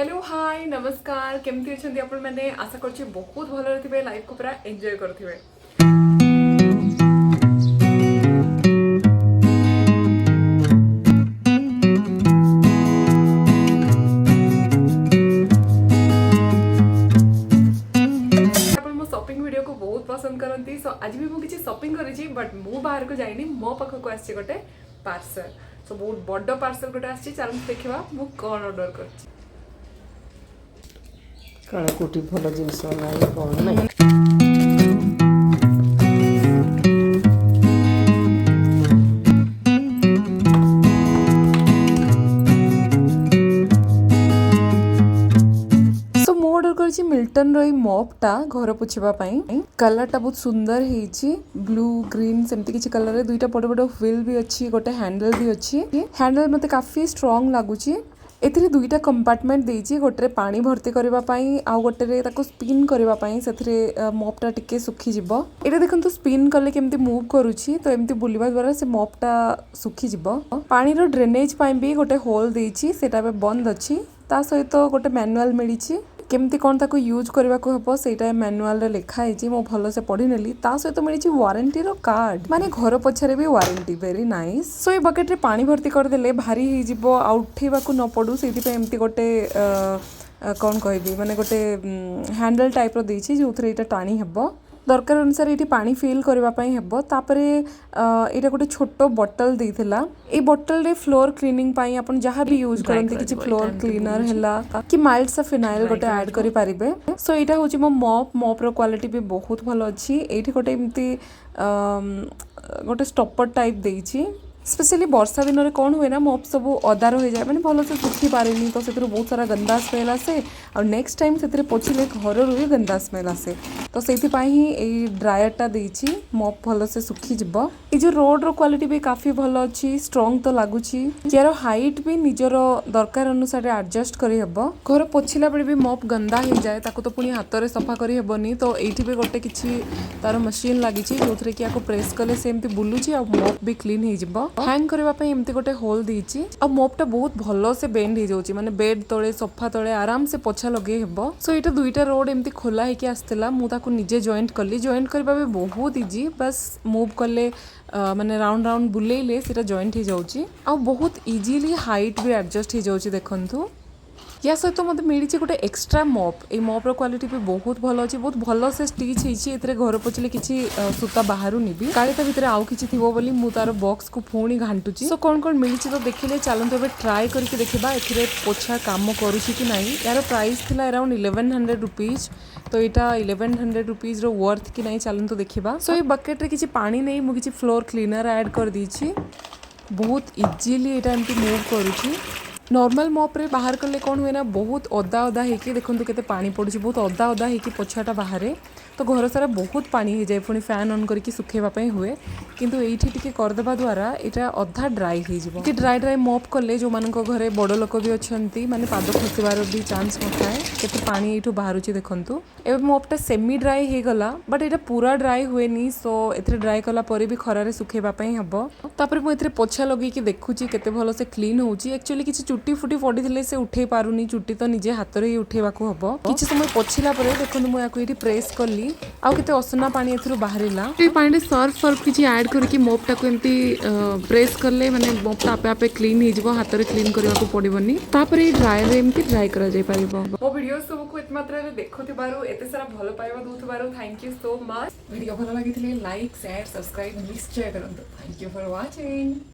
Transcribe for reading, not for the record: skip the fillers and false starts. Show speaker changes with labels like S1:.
S1: Hello hi नमस्कार केमती अच्छे आपण मैंने आशा करछि बहुत भल थे लाइफ को पूरा एंजॉय करथिबे। आपण मो शॉपिंग वीडियो को बहुत पसंद करती सो आज भी मुझे शॉपिंग करी बट मु बाहर को जाइनी मो पाखक आसी गोटे पार्सल सो बहुत बड़ पार्सल गोटे आसी चल देखा मु कौन ऑर्डर कर
S2: काले कोटी भल जिनस कौन ना मिल्टन रही मॉपटा घर पोछापी कलरटा बहुत सुंदर है ब्लू ग्रीन सेमती किसी कलर दुईटा बड़ बड़ व्हील भी अच्छी गोटे हैंडल भी अच्छी हैंडल मते काफी स्ट्रांग लगुच एथिरे दुईटा कंपार्टमेंट देइछि गोटे पानी भर्ती करने आउ गोटे स्पिन करने से मॉपटा टिके सुखी जिवो एटा देखंतु स्पिन कले केमती मूव करूछि तो एमती बुलिबा द्वारा से मॉपटा सुखी जिवो पानी रो ड्रेनेज पाई भी गोटे होल देइछि सेटा बंद अछि ता सहित गोटे मैनुअल मिलिछि केमती कौन ताको यूज करने को हम से मैनुअल लिखाई मो भल से पढ़ी नेली ता सहित मिली वारंटी रो कार्ड माने घर पछरे भी वारंटी वेरी नाइस सो ये बकेट रे पानी भर्ती करदेले भारी हो उठेबा न पड़ू से एमती गोटे कौन कहबी माने गोटे हैंडल टाइप रो देछि जो एटा टाणी हेबो दरकार अनुसार ये पानी फिल करने हेबो तापरे एटा गोटे छोटो बॉटल देइथिला ए बॉटल रे फ्लोर क्लीनिंग पाई अपन जहाँ भी यूज करते किसी फ्लोर क्लीनर हैला कि माइल्ड सा फिनाइल गोटे ऐड करि पारिबे सो एटा होची मो मॉप रो क्वालिटी भी बहुत भलो अछि एठी गोटे एमती गोटे स्टॉपर टाइप देइछि स्पेशली वर्षा दिन में कौन हुए ना मॉप सब अदार हो जाए मैंने भल से सुखी पारे तो से बहुत सारा गंदा स्मेल आसे और नेक्स्ट टाइम से पोछिले घर भी गंदा स्मेल आसे तो से ही ड्रायरटा देइछि मॉप भल से सुखी जिव ये जो रोड रो क्वालिटी भी काफी भल अच्छी स्ट्रांग तो लगुच यार हाइट भी निजर दरकार अनुसार एडजस्ट करि हेबो घर पोछिला बेले भी मॉप गंदा हो जाए ताको तो पुनी हाथ रे सफा करि हेबोनी तो एठी भी गोटे किछि तार मशीन लागि छि जोथरे कि आको प्रेस कले से एमती बुलुछि और मॉप भी क्लीन हो जिवो हैंग करने एमती गोटे होल देइछि आ मॉपटा बहुत भल से बेंड हो जाउछि माने बेड तले सोफा तले आराम से पोछा लगे हेबो सो एटा दुईटा रोड एमती खोला हेकि आस्तिला मु ताको निजे जॉइंट कली जॉइंट करबा भी बहुत इजी बस मूव कले माने राउंड राउंड बुलेइले सेटा जॉइंट हो जाउछि आ बहुत इजीली हाइट भी एडजस्ट हो जाउछि देखंतु या सहित तो मतलब मिली गोटे एक्सट्रा मॉप ये मॉप रो क्वालिटी भी बहुत भल अच्छी बहुत भल से स्टिच होइछि एथरे घर पोछले किछि सूता बाहरु निबी काली ता भितरे आउ किछि थिबो बोली मु तार बॉक्स को पुणी घांटुछि सो कोन कोन मिली तो देखिले चलंतु एबे ट्राई करके देखिबा एथरे पोछा काम करूछि कि नाही यार प्राइस थिला अराउंड 1100 रुपीस तो यहाँ 1100 रुपीस रो वर्थ कि नहीं चलंतु देखिबा सो ये बकेट रे किछि पानी नहीं मु किछि फ्लोर क्लीनर ऐड कर दीछि बहुत इजीली एटा एमती मूव करूछि नॉर्मल मॉप रे बाहर कले कौन हुए ना बहुत अदा अदा होके देखो केते पानी पड़ुछि बहुत अदा अदा होके पोछाटा बाहर तो घर सारा बहुत पानी हो जाए पुणी फैन ऑन करके सुखेवाई हुए किंतु एठी टिके करदेवा द्वारा एटा अधा ड्राई हो जिवो कि ड्राई ड्राई मॉप कले जो मानक घरे बड़ लोक भी अच्छी माने पाद खसिबार भी चांस नथाए केते पानी एठू बाहरुछि देखंतु एबे मॉपटा सेमी ड्राई हे गला बट एटा पूरा ड्राई हुएनी सो एथरे ड्राई कला परे भी खरारे सुखेवाई हबो तापर मु एथरे पोछा लगे कि देखुछि केते भलो से क्लीन होउछि एक्चुअली किछि चुट्टी फुटी पड़ी थिले से उठे पारुनी चुट्टी तो निजे हाथ रे उठेबा को हबो किछि समय पोछिला परे देखंतु मु याको एठी प्रेस करली आउ केते असना पानी एथरो बाहरिला ए पानी रे सर्फ किछि ऐड करके मोपटा को एमती प्रेस करले माने मोपटा आपे आपे क्लीन हो जिवो हाथ रे क्लीन करबा को पड़िबोनी तापर ए ड्राई रे एमती ड्राई करा जाय परिबो मो वीडियो सब को एत मात्रा रे देखुथिबारु एते सारा भलो पाइबा दुथिबारु thank you so much video भलो लागिथिले लाइक शेयर सब्सक्राइब निश्चय करंतु थैंक यू फॉर वाचिंग।